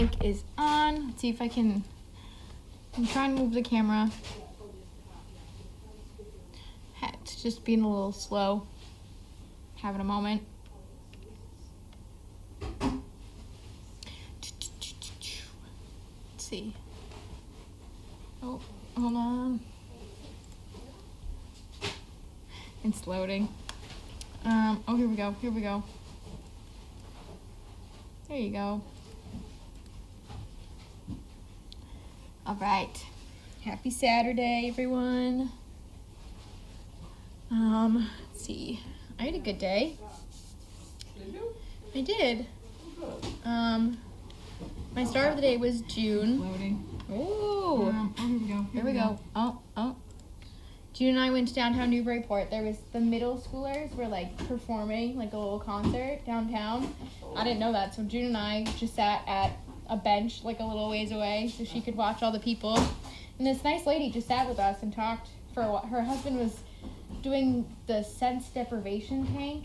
mic is on. Let's see if I can. I'm trying to move the camera. It's just being a little slow. Having a moment. Let's see. Oh, hold on. It's loading. Oh, here we go. Here we go. There you go. All right. Happy Saturday, everyone. Let's see. I had a good day. I did. My start of the day was June. Loading. Oh, here we go. Here we go. Oh. June and I went to downtown Newburyport. There was the middle schoolers were like performing like a little concert downtown. I didn't know that, so June and I just sat at a bench like a little ways away so she could watch all the people. And this nice lady just sat with us and talked for a while. Her husband was doing the sense deprivation tank,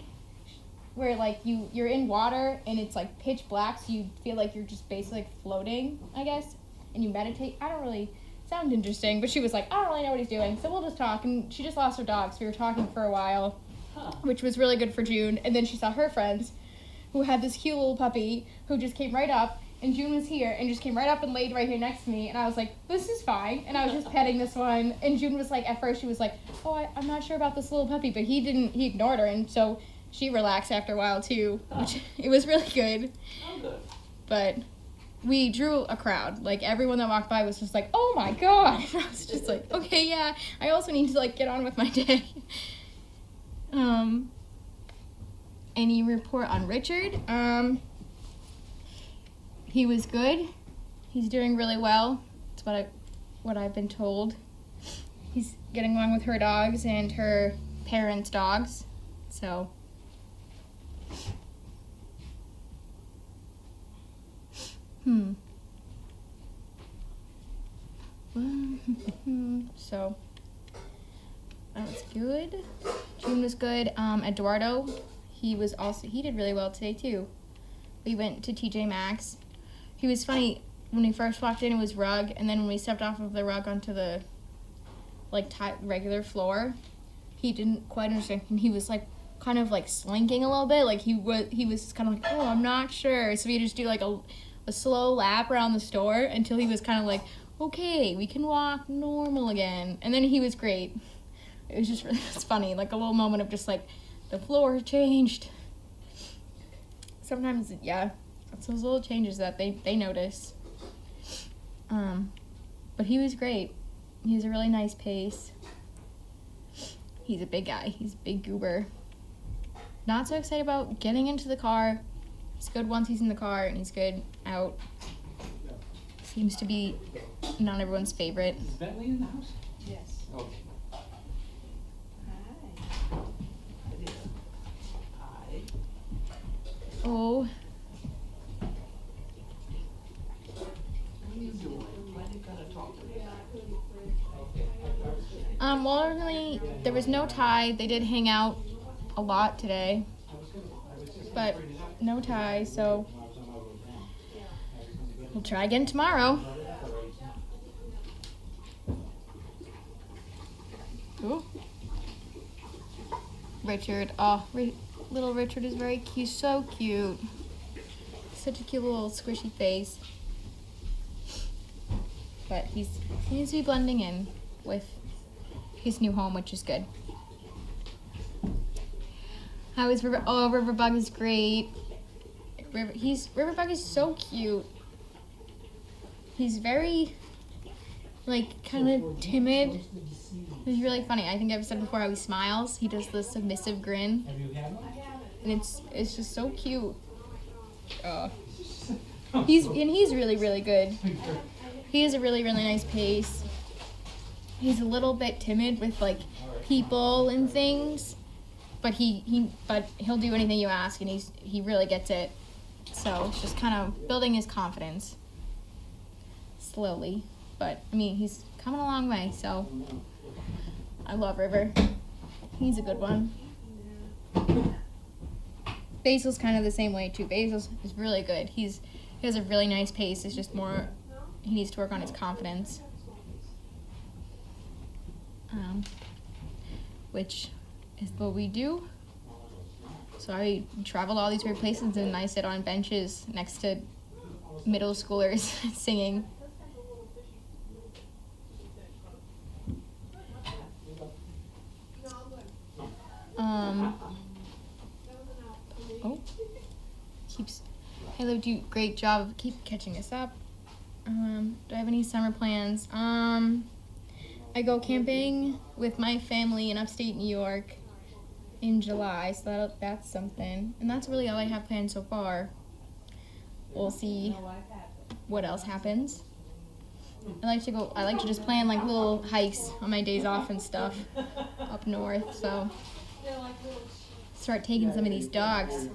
where like you're in water and it's like pitch black, so you feel like you're just basically like floating, I guess, and you meditate. I don't really sound interesting, but she was like, I don't really know what he's doing, so we'll just talk. And she just lost her dog, so we were talking for a while, which was really good for June. And then she saw her friends who had this cute little puppy who just came right up, and June was here and just came right up and laid right here next to me, and I was like, this is fine. And I was just petting this one, and June was like, at first she was like, oh, I'm not sure about this little puppy, but he ignored her, and so she relaxed after a while too, which it was really good. But we drew a crowd. Like, everyone that walked by was just like, oh my god. And I was just like, okay, yeah, I also need to like get on with my day. Any report on Richard? He was good. He's doing really well. That's what I've been told. He's getting along with her dogs and her parents' dogs. So so that was good. June was good. Eduardo, he did really well today too. We went to TJ Maxx. He was funny. When we first walked in, it was rug, and then when we stepped off of the rug onto the regular floor, he didn't quite understand, and he was like kind of like slinking a little bit, like he was kind of like, oh, I'm not sure. So we just do like a slow lap around the store until he was kind of like, okay, we can walk normal again. And then he was great. It was just really, it's funny, like a little moment of just like the floor changed. Sometimes, yeah, it's those little changes that they notice. But he was great. He has a really nice pace. He's a big guy. He's a big goober. Not so excited about getting into the car. He's good once he's in the car, and he's good out. Seems to be not everyone's favorite. Is Bentley in the house? Yes. Okay. Hi. Oh. What are you doing? Why do you gotta talk to me? Well, originally, there was no tie. They did hang out a lot today, but no tie, so we'll try again tomorrow. Ooh. Richard, little Richard is very cute, so cute. Such a cute little squishy face. But he seems to be blending in with his new home, which is good. How is River? Oh, Riverbug is great. Riverbug is so cute. He's very, like, kind of timid. He's really funny. I think I've said before how he smiles. He does the submissive grin, and it's just so cute. He's really, really good. He has a really, really nice pace. He's a little bit timid with like people and things, but he'll do anything you ask, and he really gets it. So it's just kind of building his confidence slowly, but I mean, he's coming a long way. So I love River. He's a good one. Basil's kind of the same way too. Basil is really good. He has a really nice pace. It's just more he needs to work on his confidence. Which is what we do. So I travel to all these weird places and I sit on benches next to middle schoolers singing. Hey, Liv, do great job. Keep catching us up. Do I have any summer plans? I go camping with my family in upstate New York in July, so that's something. And that's really all I have planned so far. We'll see what else happens. I like to just plan like little hikes on my days off and stuff up north, so start taking some of these dogs.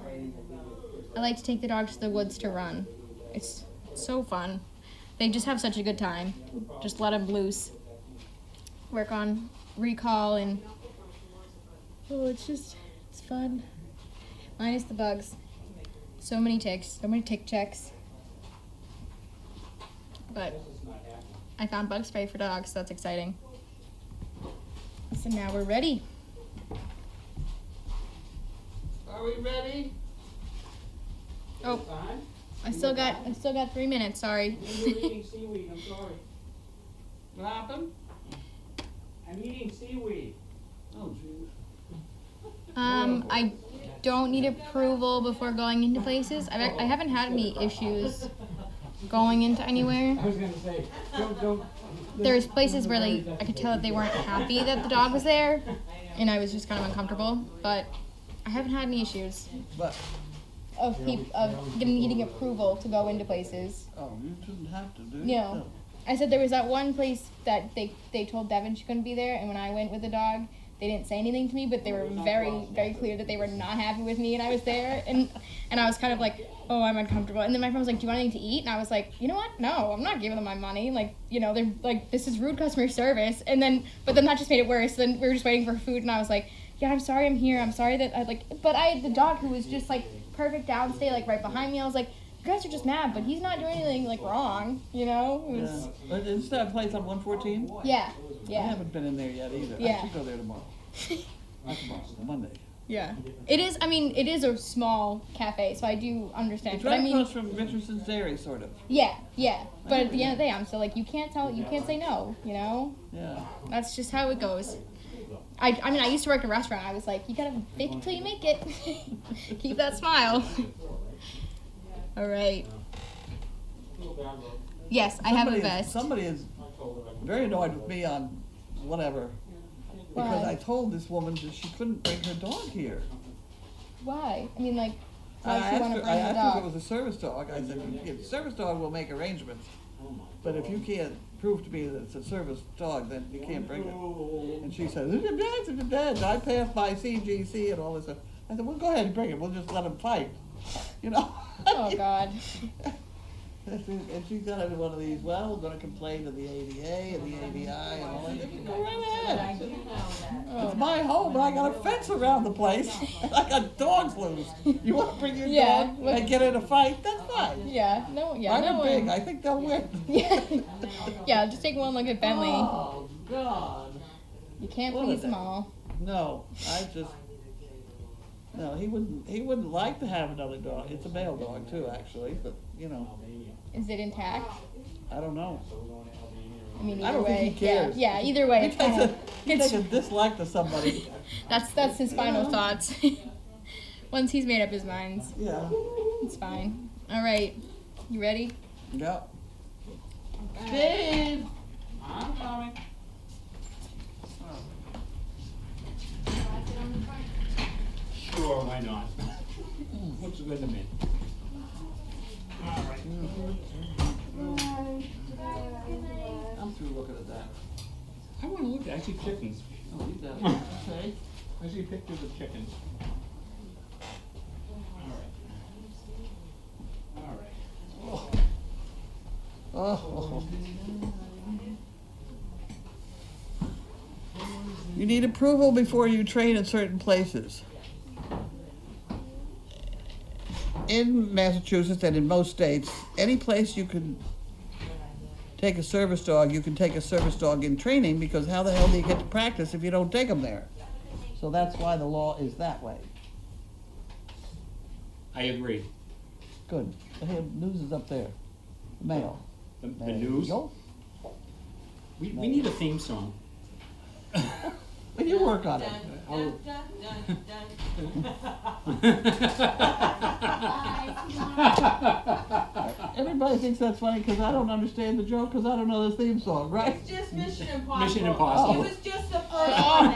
I like to take the dogs to the woods to run. It's so fun. They just have such a good time. Just let them loose. Work on recall and it's fun. Minus the bugs. So many ticks, so many tick checks. But I found bug spray for dogs, so that's exciting. So now we're ready. Are we ready? Oh, I still got 3 minutes. Sorry. You're eating seaweed, I'm sorry. What happened? I'm eating seaweed. Oh, jeez. I don't need approval before going into places. I haven't had any issues going into anywhere. I was gonna say, don't. There's places where I could tell that they weren't happy that the dog was there, and I was just kind of uncomfortable. But I haven't had any issues But, of needing approval to go into places. oh, you shouldn't have to do No. I said there was that one place that they told Devin she couldn't be there, and when I went with the dog, they didn't say anything to me, but they were very, very clear that they were not happy with me and I was there, and I was kind of like, oh, I'm uncomfortable. And then my friend was like, do you want anything to eat? And I was like, you know what? No, I'm not giving them my money. Like, you know, they're like, this is rude customer service. But then that just made it worse. Then we were just waiting for food, and I was like, yeah, I'm sorry I'm here. I'm sorry that but I had the dog who was just like perfect downstay, like right behind me. I was like, you guys are just mad, but he's not doing anything like wrong, you know? It was, But isn't that place on 114? yeah. I haven't been in there yet either. Yeah. I should go there tomorrow. Not tomorrow, Monday. Yeah. It is a small cafe, so I do understand. It's But right I mean, across from Richardson's Dairy, sort of. yeah. But at the end of the day, I'm still like, you can't say no, you know? Yeah. That's just how it goes. I mean, I used to work in a restaurant. I was like, you gotta fake it till you make it. Keep that smile. All right. Yes, I have a vest. Somebody is very annoyed with me on whatever. Because Why? I told this woman that she couldn't bring her dog here. Why? I mean, like, why I does she want to bring I the asked her if it dog? was a service dog. I said, if it's a service dog, we'll make arrangements. But if you can't prove to me that it's a service dog, then you can't bring it. And she said, it's dead. I passed by CGC and all this stuff. I said, well, go ahead and bring it. We'll just let him fight. You know? Oh, God. And she's got it in one of these, well, we're gonna complain to the ADA and the ABI and all that. Go right ahead. It's my home, and I got a fence around the place, and I got dogs loose. You wanna bring your Yeah, dog what- and get in a fight? That's fine. Yeah, no, yeah, I'm no a big, one. I think they'll win. Yeah, yeah. Just take one look at Bentley. Oh, God. You can't What please is them it? all. No, no, he wouldn't like to have another dog. It's a male dog too, actually, but, you know, Is it intact? I don't know. I mean, either I don't way. think he cares. Yeah, either way. He It's takes fine. he takes a dislike to somebody. That's his final thoughts. Once he's made up his mind, Yeah. it's fine. All right, you ready? Yeah. Steve! I'm coming. Sure, why not? Looks good to me. I'm through looking at that. I wanna look, I see chickens. Oh, you got it. Okay. I see pictures of chickens. Alright. Oh. You need approval before you train at certain places. in Massachusetts and in most states, any place you can take a service dog, you can take a service dog in training, because how the hell do you get to practice if you don't take them there? So that's why the law is that way. I agree. Good. The news is up there. The mail. The There you news, go. we need a theme song. But you work on it. I'll- Everybody thinks that's funny because I don't understand the joke because I don't know the theme song, right? It's just Mission Impossible. Mission Impossible. It was just the first one.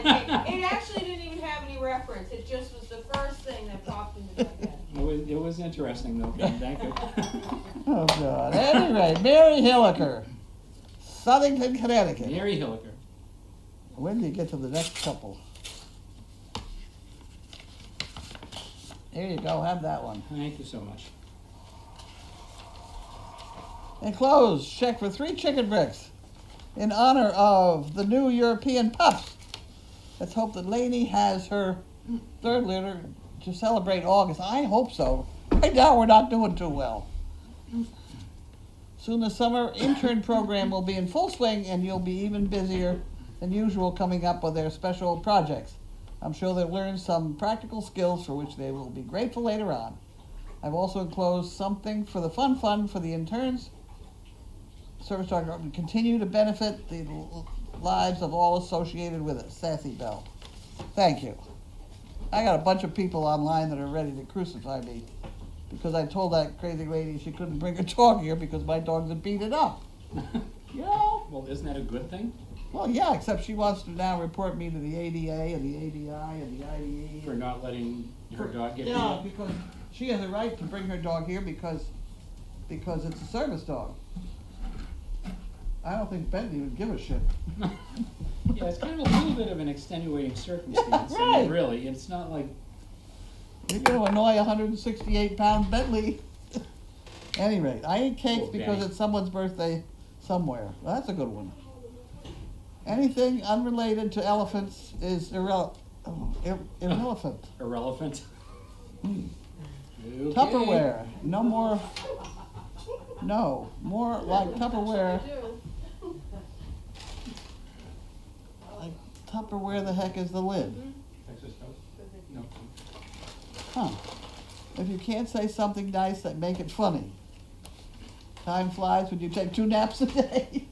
It actually didn't even have any reference. It just was the first thing that popped into my head. It was interesting though, thank you. Oh, God. Anyway, Mary Hilliker, Southington, Connecticut. Mary Hilliker. When do you get to the next couple? There you go, have that one. Thank you so much. Enclosed, check for 3 chicken bricks in honor of the new European pups. Let's hope that Lainey has her 3rd litter to celebrate August. I hope so. Right now we're not doing too well. Soon the summer intern program will be in full swing and you'll be even busier than usual coming up with their special projects. I'm sure they'll learn some practical skills for which they will be grateful later on. I've also enclosed something for the fun for the interns. Service dog will continue to benefit the lives of all associated with it. Sassy Bell. Thank you. I got a bunch of people online that are ready to crucify me because I told that crazy lady she couldn't bring her dog here because my dogs had beat it up. You know? Well, isn't that a good thing? Well, yeah, except she wants to now report me to the ADA and the ADI and the IDE. For not letting her dog get Yeah, beat? because she has a right to bring her dog here because it's a service dog. I don't think Bentley would give a shit. Yeah, it's kind of a little bit of an extenuating circumstance. I right. mean, really, it's not like, You're gonna annoy a 168-pound Bentley. Any rate, I ate cakes Oh, because dang. it's someone's birthday somewhere. Well, that's a good one. Anything unrelated to elephants is irrelevant. irrelevant. Okay. Tupperware. No more. No, more like Tupperware. Like Tupperware, the heck is the lid? Texas toast? No. Huh. If you can't say something nice, that make it funny. Time flies when you take 2 naps a day.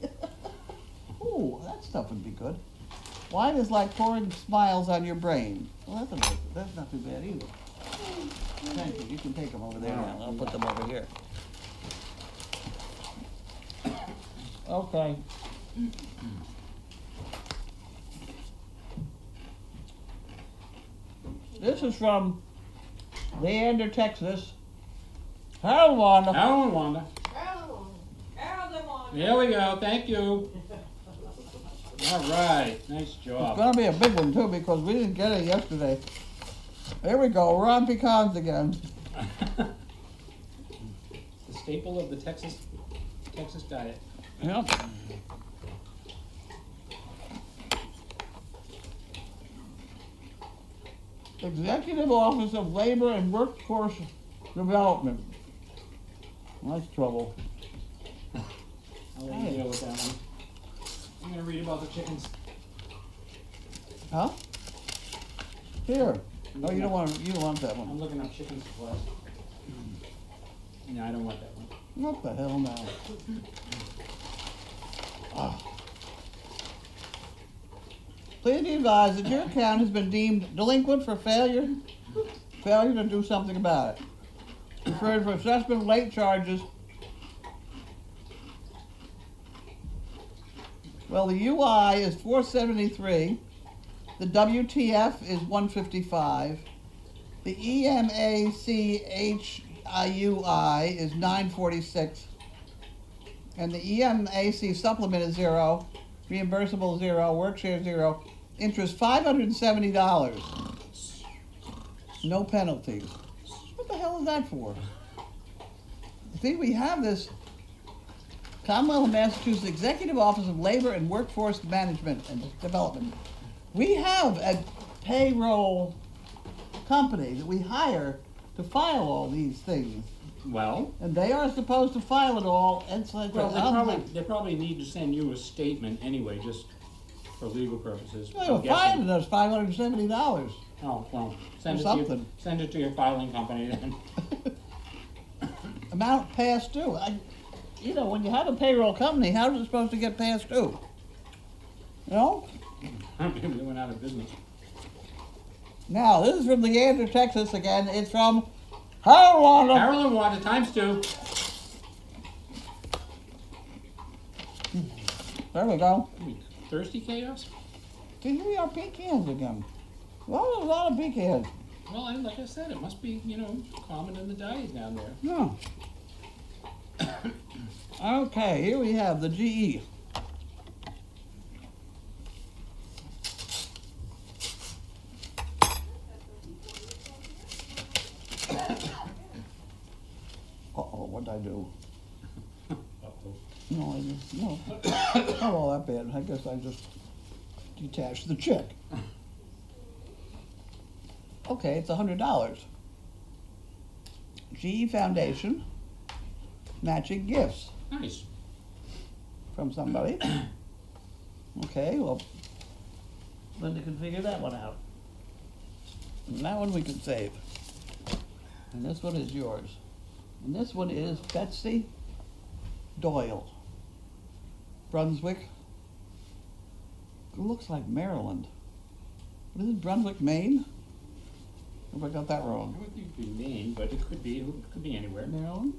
Ooh, that stuff would be good. Wine is like pouring smiles on your brain. Well, that's not too bad either. Thank you. You can take them over there now. I'll put them over here. Okay. This is from Leander, Texas. Harold Wanda. Alan Wanda. Harold and Wanda. There we go, thank you. All right, nice It's job. gonna be a big one too because we didn't get it yesterday. There we go. We're on pecans again. The staple of the Texas diet. Yep. Executive Office of Labor and Workforce Development. That's trouble. I'll let you deal with that one. I'm gonna read about the chickens. Huh? Here. Oh, you don't want that I'm one. looking up chicken supplies. No, I don't want that one. What the hell now? Ah. Please be advised that your account has been deemed delinquent for failure to do something about it. Referred for assessment of late charges. Well, the UI is 473. The WTF is 155. The EMACHIUI is 946. And the EMAC supplement is 0. Reimbursable 0. Workshare 0. Interest $570. No penalties. What the hell is that for? See, we have this Commonwealth of Massachusetts Executive Office of Labor and Workforce Management and Development. We have a payroll company that we hire to file all these things. Well, And they are supposed to file it all, and it's like, well, well, they probably need to send you a statement anyway, just for legal purposes. well, I'm guessing. filing us $570. Oh, well, Or something. Send it to your filing company then. Amount past due. You know, when you have a payroll company, how is it supposed to get past due? You know? Maybe they went out of business. Now, this is from Leander, Texas again. It's from Carlene. Carolyn wanted times 2. There we go. Thirsty chaos? See, we are pecans again. Well, there's a lot of pecans. Well, like I said, it must be, common in the diet down there. Yeah. Okay, here we have the GE. Uh-oh, what'd I do? Uh-oh. No, I just, no. Not all that bad. I guess I just detached the check. Okay, it's $100. GE Foundation matching gifts Nice. from somebody. Okay, well, Linda can figure that one out. And that one we can save. And this one is yours. And this one is Betsy Doyle, Brunswick. It looks like Maryland. But is it Brunswick, Maine? If I got that I wrong. would think it'd be Maine, but it could be anywhere. Maryland?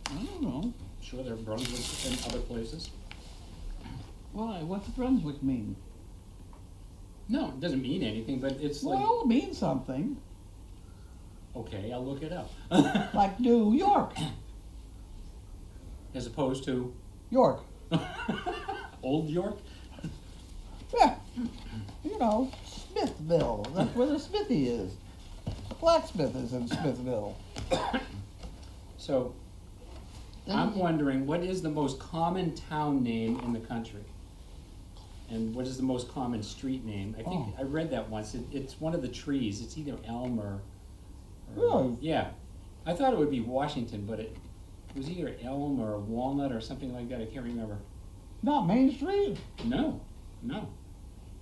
I don't know. I'm sure there are Brunswicks in other places. Why? What's Brunswick mean? No, it doesn't mean anything, but it's like, Well, it means something. okay, I'll look it up. Like New York. As opposed to York. Old York? Yeah. You know, Smithville. That's where the smithy is. The blacksmith is in Smithville. So, I'm wondering, what is the most common town name in the country? And what is the most common street name? I think, I read that once, it's one of the trees, it's either elm or Really? yeah. I thought it would be Washington, but it was either elm or walnut or something like that, I can't remember. Not Main Street. No.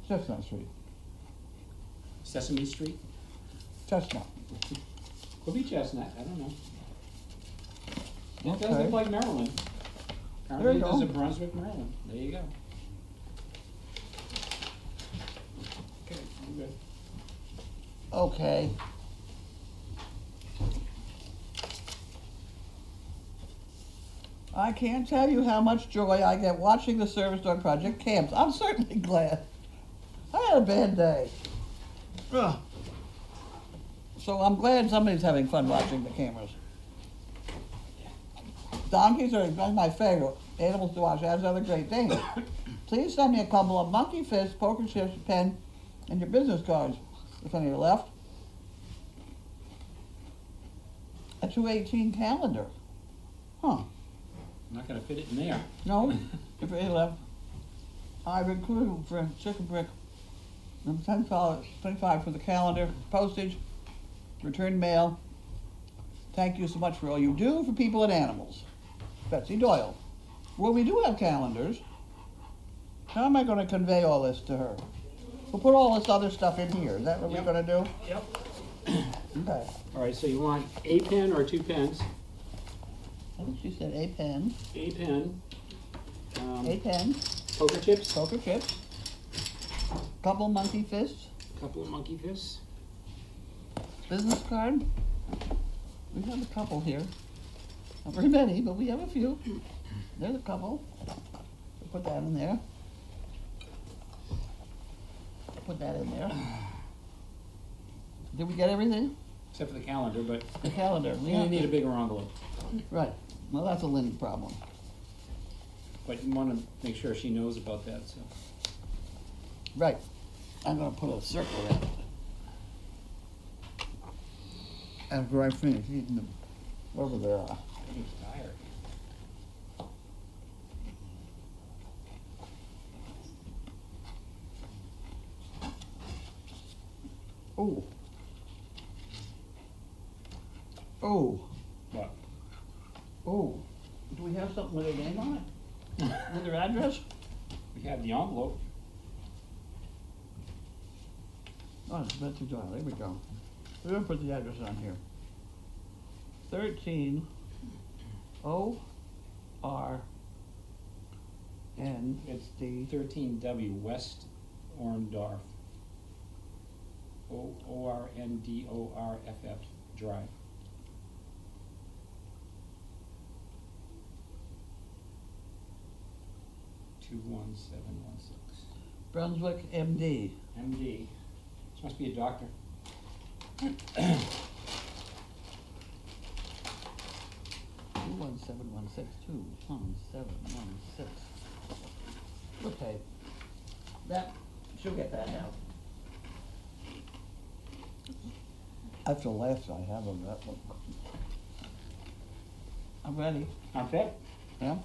Chestnut Street. Sesame Street? Chestnut. Could be Chestnut, I don't know. It does Okay. look like Maryland. There Apparently you there's go. a Brunswick, Maryland. There you go. Okay, I'm good. Okay. I can't tell you how much joy I get watching the Service Dog Project camps. I'm certainly glad. I had a bad day. Ugh. So I'm glad somebody's having fun watching the cameras. Donkeys are my favorite animals to watch, as are the Great Danes. Please send me a couple of monkey fists, poker chips, pen, and your business cards, if any are left. A 218 calendar. Huh. I'm not gonna fit it in there. No, if any left. I've included for chicken brick, and $25 for the calendar, postage, return mail. Thank you so much for all you do for people and animals. Betsy Doyle. Well, we do have calendars. How am I gonna convey all this to her? We'll put all this other stuff in here. Is that what Yep. we're gonna do? Yep. Okay. All right, so you want a pen or 2 pens? I think she said a pen, A pen. a pen, Poker chips. poker chips, couple monkey fists, Couple of monkey fists. business card. We have a couple here. Not very many, but we have a few. There's a couple. We'll put that in there. Put that in there. Did we get everything? Except for the calendar, but The calendar. you're gonna need a bigger envelope. Right. Well, that's a Lynn problem. But you wanna make sure she knows about that, so. Right. I'm gonna put a circle in it. After I finish eating them, whatever they are. Getting tired. Oh. Oh, What? oh, do we have something with their name on it? With their address? We have the envelope. Oh, it's Betsy Doyle, there we go. We're gonna put the address on here. 13 O-R-N-D. It's 13W West Orndorff. Orndorff Drive. Two 1716. Brunswick, MD. MD. This must be a doctor. 21716. Okay. That, she'll get that out. That's the last I have of that one. I'm ready. Okay. Yeah?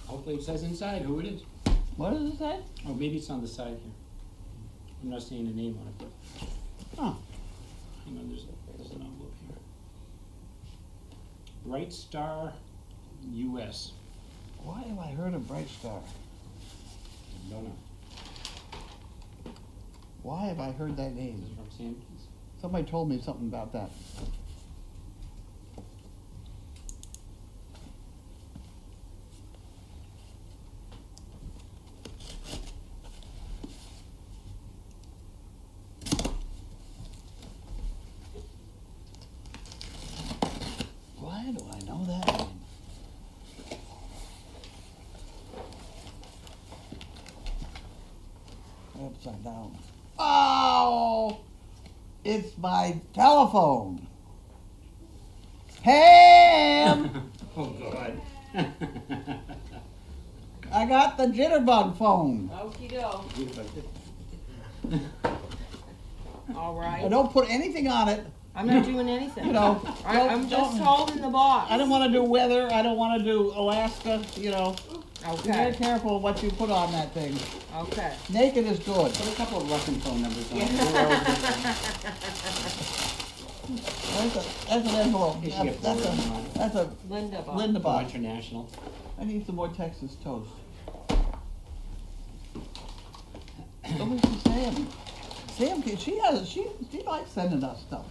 Hopefully it says inside who it is. What does it say? Oh, maybe it's on the side here. I'm not seeing a name on it, but Huh. hang on, there's an envelope here. Bright Star US. Why have I heard of Bright Star? Don't know. Why have I heard that This name? is from Sanders. Somebody told me something about that. Why do I know that name? Upside down. Oh! It's my telephone. Ham! Oh, God. I got the jitterbug phone. Okey doke, all I right. don't put anything on it, I'm not doing anything. you know. I'm just holding the box. I don't wanna do weather, I don't wanna do Alaska, you know. Be very Okay, careful what you put on that thing. okay. Naked is good. Put a couple of Russian phone numbers on it. That's an envelope. You should get That's bored on it. that's a Linda box. Linda Oh, box. international. I need some more Texas toast. So we see Sam. Sam, she likes sending us stuff.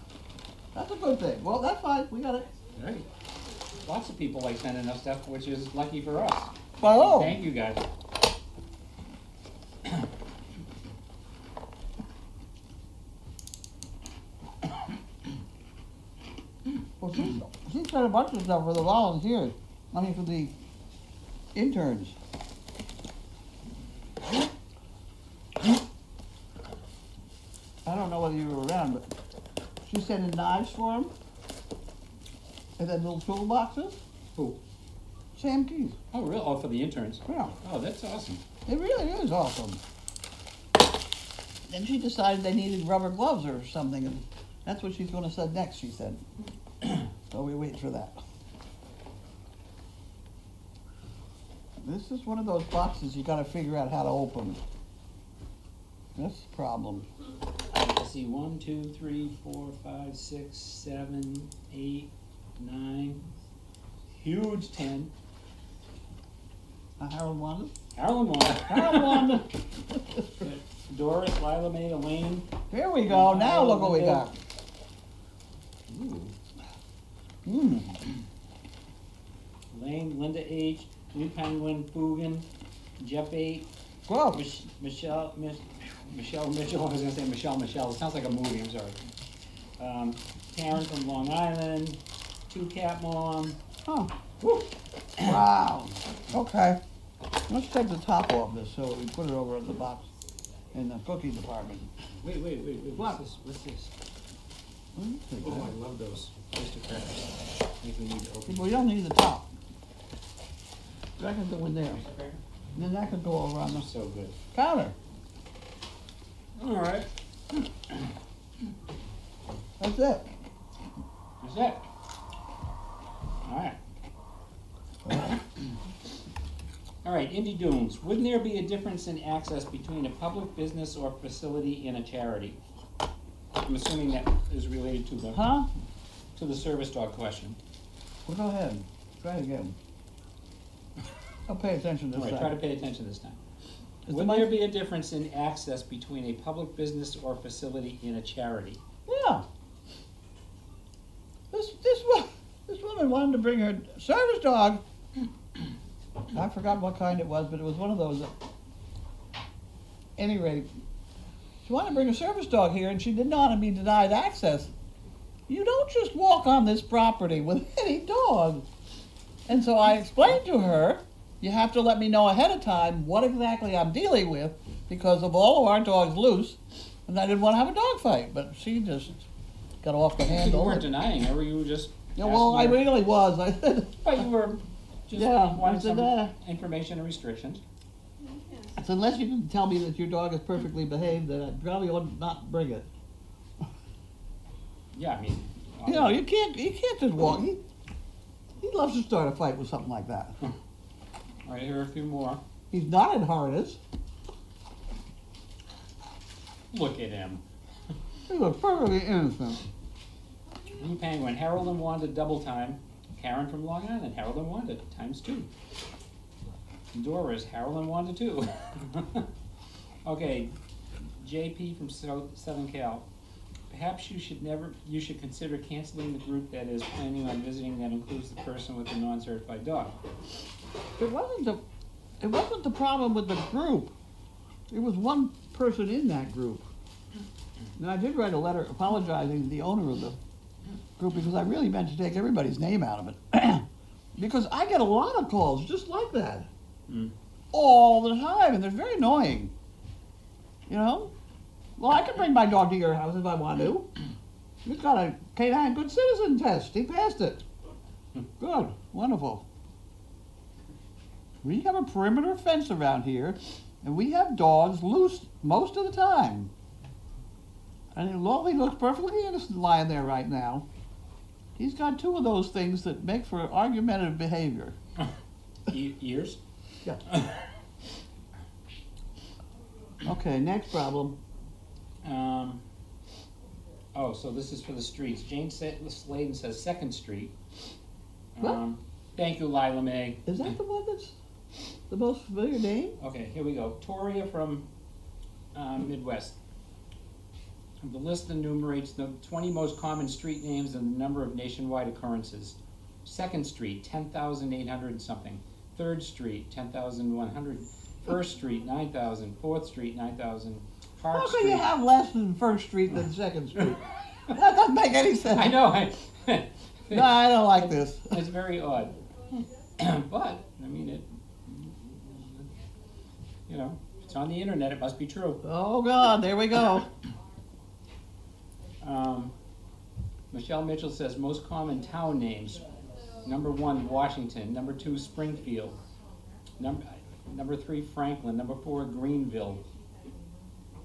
That's a good thing. Well, that's fine, we got it. Right. Lots of people like sending us stuff, which is lucky for us. Oh, Thank you, guys. well, she sent a bunch of stuff for the volunteers. I mean, for the interns. I don't know whether you were around, but she sent in knives for them. And then little toolboxes. Who? Sam Keys. Oh, really? Oh, for the interns. Yeah, Oh, that's awesome. it really is awesome. Then she decided they needed rubber gloves or something, and that's what she's gonna send next, she said. So we wait for that. This is one of those boxes you gotta figure out how to open. That's the problem. Let's see, 1, 2, 3, 4, 5, 6, 7, 8, 9. Huge 10. Harold wanted? Carolyn won. Harold wanted. Doris, Lila Mae, Elaine. Here we go, now look what we got. Ooh. Elaine, Linda H, New Penguin, Fugan, Jeff 8, Whoa, Michelle Mitchell, I was gonna say Michelle, it sounds like a movie, I'm sorry. Karen from Long Island, Two Cat Mom. huh. Wow, okay. Let's take the top off this so we put it over in the box in the cookie department. Wait, What? What's this? Take Oh, that. I love those. Aristocrats. I think we need to open. We don't need the top. That can go in there. Aristocrat? And then that can go over on the So good. counter. All right. That's it. That's it. All right. All All right, Indy Dunes, wouldn't there be a difference in access between a public business or facility and a charity? I'm assuming that is related to the, Huh? to the service dog question. Well, go ahead, try again. I'll pay attention this All right, time. try to pay attention this time. Is the Wouldn't there mic- be a difference in access between a public business or facility and a charity? Yeah. This woman wanted to bring her service dog. I forgot what kind it was, but it was one of those. At any rate, she wanted to bring a service dog here, and she didn't want to be denied access. You don't just walk on this property with any dog. And so I explained to her, you have to let me know ahead of time what exactly I'm dealing with, because of all of our dogs loose, and I didn't want to have a dog fight. But she just got off the You handle. weren't denying her, you were just Yeah, well, I asking her- really was. I said, But you were just Yeah, I wanting said, some information and restrictions. so unless you can tell me that your dog is perfectly behaved, then I probably ought not bring it. Yeah, I mean. You know, you can't just walk. He loves to start a fight with something like that. All right, here are a few more. He's not in harness. Look at him. He looks perfectly innocent. Blue Penguin, Harold and Wanda double time. Karen from Long Island, Harold and Wanda times 2. Doris, Harold and Wanda 2. Okay, JP from Southern Cal. Perhaps you should consider canceling the group that is planning on visiting that includes the person with the non-certified dog. It wasn't the problem with the group. It was one person in that group. And I did write a letter apologizing to the owner of the group because I really meant to take everybody's name out of it. Because I get a lot of calls just like that. Mm. All the time, and they're very annoying. You know? Well, I can bring my dog to your house if I want to. He's got a canine good citizen test. He passed it. Good. Wonderful. We have a perimeter fence around here, and we have dogs loose most of the time. And Lolly looks perfectly innocent lying there right now. He's got 2 of those things that make for argumentative behavior. Ears? Yeah. Okay, next problem. Oh, so this is for the streets. Jane Sladen says 2nd Street. What? Thank you, Lila May. Is that the one that's the most familiar name? Okay, here we go. Toria from Midwest. The list enumerates the 20 most common street names and the number of nationwide occurrences. 2nd Street, 10,800 and something. 3rd Street, 10,100. 1st Street, 9,000. 4th Street, 9,000. Park How Street. can you have less than 1st Street than 2nd Street? That doesn't make any sense. I know. No, I don't like this. It's very odd. But, I mean, it's on the internet, it must be true. Oh God, there we go. Michelle Mitchell says most common town names. Number 1, Washington. Number 2, Springfield. Number 3, Franklin. Number 4, Greenville.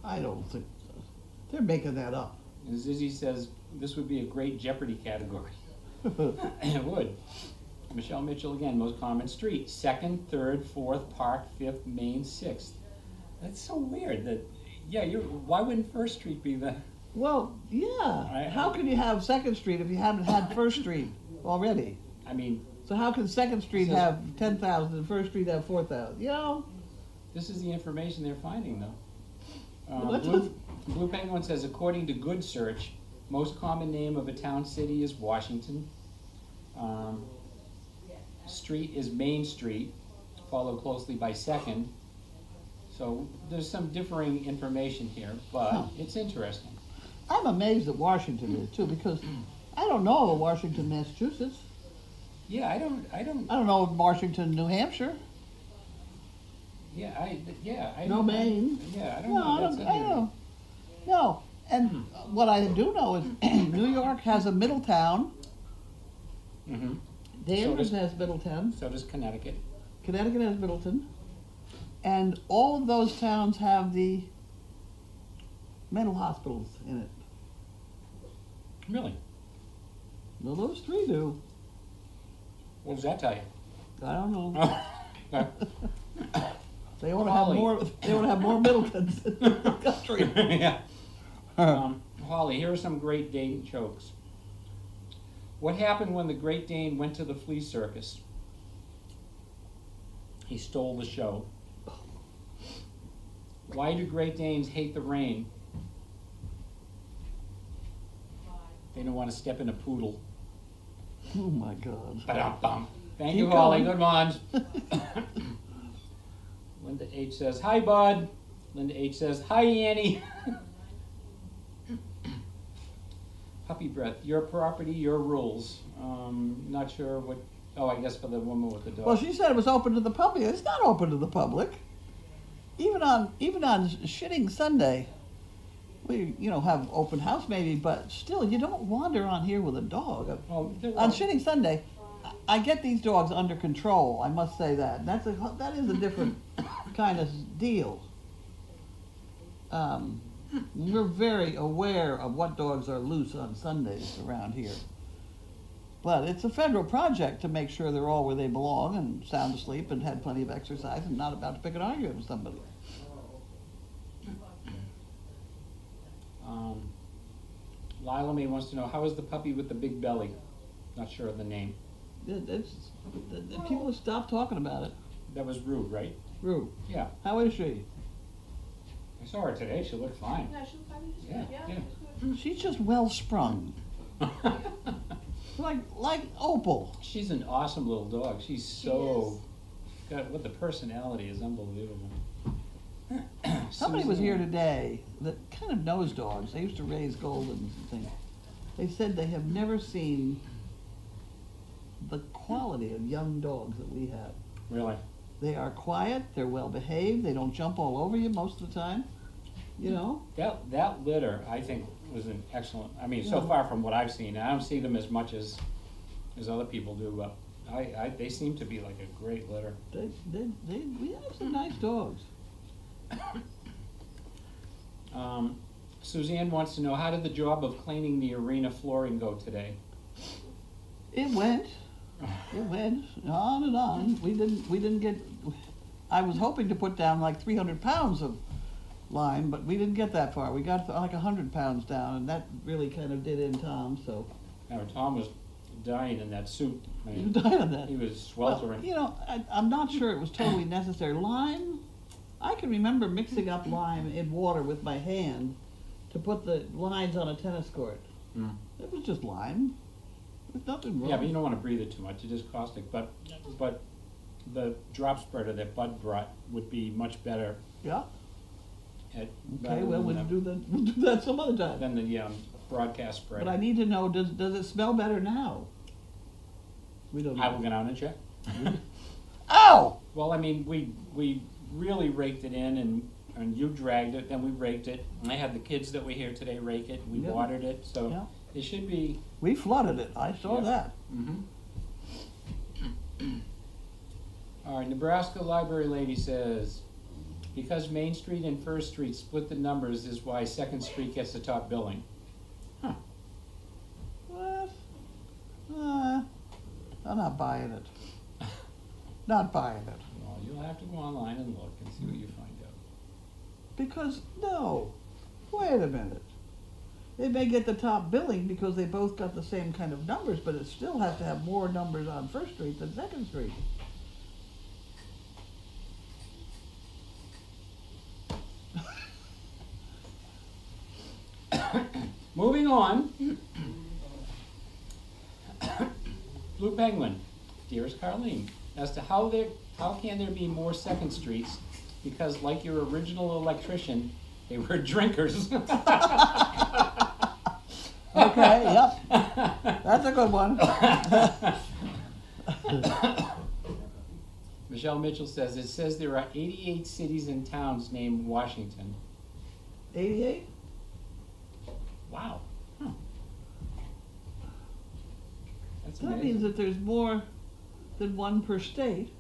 I don't think so. They're making that up. And Zizzy says this would be a great Jeopardy category. It would. Michelle Mitchell again, most common street. 2nd, 3rd, 4th, Park, 5th, Main, 6th. That's so weird that, why wouldn't 1st Street be the... Well, yeah. How can you have 2nd Street if you haven't had 1st Street already? I mean... So how can 2nd Street Says- have 10,000 and 1st Street have 4,000? You know? This is the information they're finding, though. What's Blue Penguin says, according to Good Search, most common name of a town city is Washington. Street is Main Street, followed closely by 2nd. So there's some differing information here, but it's interesting. I'm amazed at Washington is too, because I don't know of Washington, Massachusetts. Yeah, I don't. I don't know of Washington, New Hampshire. I No don't- Maine. Yeah, I don't No, know. I That's don't, I unusual. don't. No, and what I do know is New York has a Middletown. Mhm. Danvers does- has Middletown. So does Connecticut. Connecticut has Middleton. And all of those towns have the mental hospitals in it. Really? Well, those 3 do. What does that tell you? I don't know. Okay. They ought to have Holly. more, they ought to have more Middletons in the country. Yeah. Holly, here are some Great Dane jokes. What happened when the Great Dane went to the flea circus? He stole the show. Why do Great Danes hate the rain? They don't want to step in a poodle. Oh my God. Ba-dum-bum. Thank Keep you, Holly. going. Good ones. Linda H says, hi, Bud. Linda H says, hi, Annie. Puppy breath. Your property, your rules. Not sure what. Oh, I guess for the woman with the dog. Well, she said it was open to the public. It's not open to the public. Even on shitting Sunday, we have open house maybe, but still you don't wander on here with a dog. Well, On shitting Sunday, I get these dogs under control. I must say that. That is a different kind of deal. We're very aware of what dogs are loose on Sundays around here. But it's a federal project to make sure they're all where they belong and sound asleep and had plenty of exercise and not about to pick an argument with somebody. Lila May wants to know, how is the puppy with the big belly? Not sure of the name. People have stopped talking about it. That was rude, right? Rue, Yeah. how is she? I saw her today. She looked fine. Yeah, she'll probably just, Yeah, yeah, yeah. she's good. She's just well sprung. Like Opal. She's an awesome little dog. She's so, God, what the personality is unbelievable. Somebody was here Suzanne. today that kind of knows dogs. They used to raise Goldens and things. They said they have never seen the quality of young dogs that we have. Really? They are quiet, they're well behaved, they don't jump all over you most of the time. That litter, I think, was an excellent, I mean, so Yeah. far from what I've seen, I don't see them as much as other people do, but they seem to be like a great litter. We have some nice dogs. Suzanne wants to know, how did the job of cleaning the arena flooring go today? It went on and on. We didn't get, I was hoping to put down like 300 pounds of lime, but we didn't get that far. We got like 100 pounds down, and that really kind of did in Tom, so. Now, Tom was dying in that suit. I You mean, died on that. he was Well, sweltering. I'm not sure it was totally necessary. Lime, I can remember mixing up lime in water with my hand to put the lines on a tennis court. Mm. It was just lime. There's nothing wrong. Yeah, but you don't want to breathe it too much. It is caustic. But the drop spreader that Bud brought would be much better Yeah? at. Okay, well, we'll do that some other time. Than the broadcast spreader. But I need to know, does it smell better now? We don't know. I will get on and check. Ow! Well, I mean, we really raked it in, and you dragged it, then we raked it. And I had the kids that were here today rake it. We Yeah. watered it, so Yeah. it should be. We flooded it, I saw Yeah. that. Mm-hmm. All right, Nebraska Library Lady says, because Main Street and First Street split the numbers is why Second Street gets the top billing. Huh. What? I'm not buying it. Not buying it. Well, you'll have to go online and look and see what you find out. Because, no, wait a minute. It may get the top billing because they both got the same kind of numbers, but it still has to have more numbers on First Street than Second Street. Moving on. Blue Penguin, dearest Carlene, as to how can there be more Second Streets? Because like your original electrician, they were drinkers. Okay, yep. That's a good one. Michelle Mitchell says, it says there are 88 cities and towns named Washington. 88? Wow. Huh. That's That amazing. means that there's more than one per state.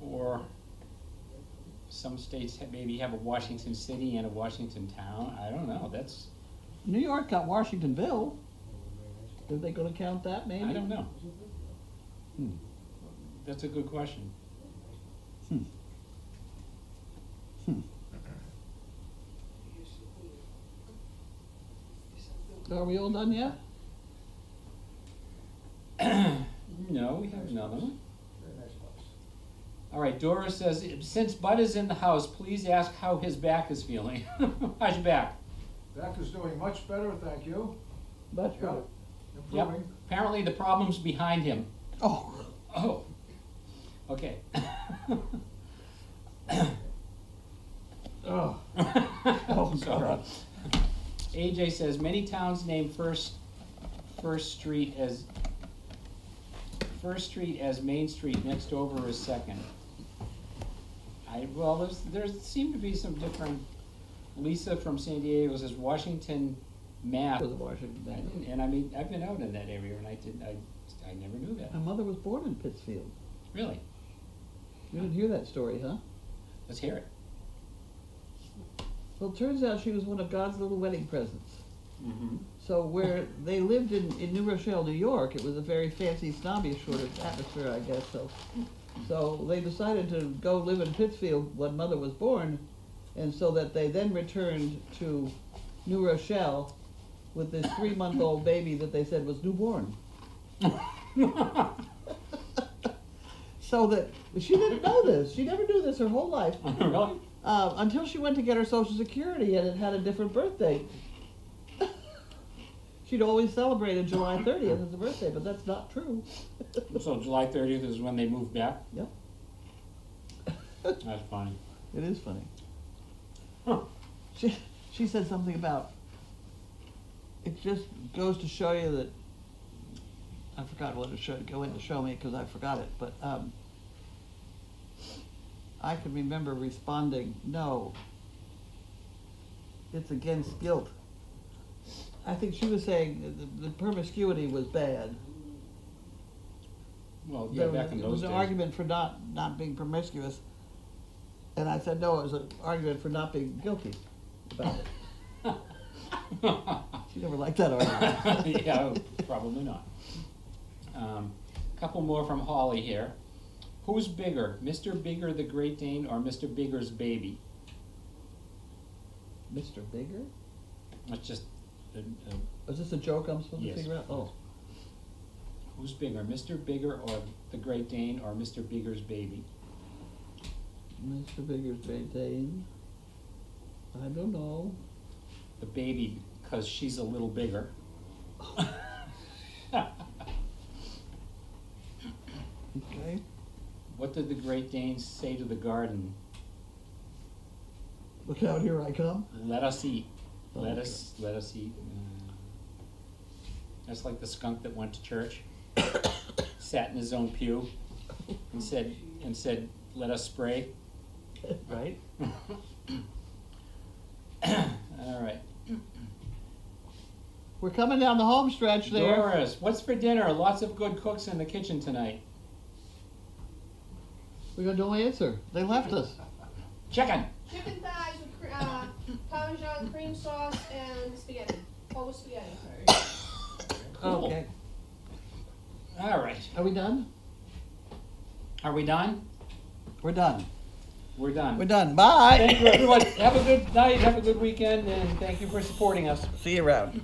Or some states maybe have a Washington City and a Washington Town. I don't know. That's, New York got Washingtonville. Are they gonna count that maybe? I don't know. That's a good question. Are we all done yet? No, we have another one. All right, Dora says, since Bud is in the house, please ask how his back is feeling. How's your back? Back is doing much better, thank you. Much Yep. better. Yep. Improving. Apparently the problem's behind him. Oh. Oh, okay. Oh. Oh, Sorry. God. AJ says, many towns name First Street as Main Street, next over is Second. Well, there seem to be some different. Lisa from San Diego says Washington, Mass. Was Washington. And I mean, I've been out in that area, and I never knew that. My mother was born in Pittsfield. Really? You didn't hear that story, huh? Let's hear it. Well, it turns out she was one of God's little wedding presents. Mm-hmm. So where they lived in New Rochelle, New York, it was a very fancy, snobbish sort of atmosphere, I guess. So they decided to go live in Pittsfield when Mother was born, and so that they then returned to New Rochelle with this 3-month-old baby that they said was newborn. So that she didn't know this. She never knew this her whole life. Really? Until she went to get her Social Security and it had a different birthday. She'd always celebrated July 30th as a birthday, but that's not true. So July 30th is when they moved back? Yep. That's funny. It is funny. Huh. She said something about, it just goes to show you that, I forgot what it should go in to show me because I forgot it, but I can remember responding, no, it's against guilt. I think she was saying the promiscuity was bad. Well, yeah, back in It those was days. an argument for not being promiscuous. And I said, no, it was an argument for not being guilty about it. She never liked that argument. Yeah, probably not. Couple more from Holly here. Who's bigger, Mr. Bigger the Great Dane or Mr. Bigger's baby? Mr. Bigger? That's just, Is this a joke I'm supposed Yes. to figure out? Oh. who's bigger, Mr. Bigger or the Great Dane or Mr. Bigger's baby? Mr. Bigger's Great Dane. I don't know. The baby, because she's a little bigger. Okay. What did the Great Dane say to the garden? Look out, here I come. Let us eat. Let Okay. us eat. That's like the skunk that went to church, sat in his own pew, and said, "Let us spray." Right? All right. We're coming down the home stretch there. Doris, what's for dinner? Lots of good cooks in the kitchen tonight. We got no answer. They left us. Chicken. Chicken thighs with Parmesan cream sauce and spaghetti. Whole spaghetti. Cool. Okay. All right. Are we done? Are we done? We're done. We're done. We're done. Bye. Thank you, everyone. Have a good night. Have a good weekend, and thank you for supporting us. See you around.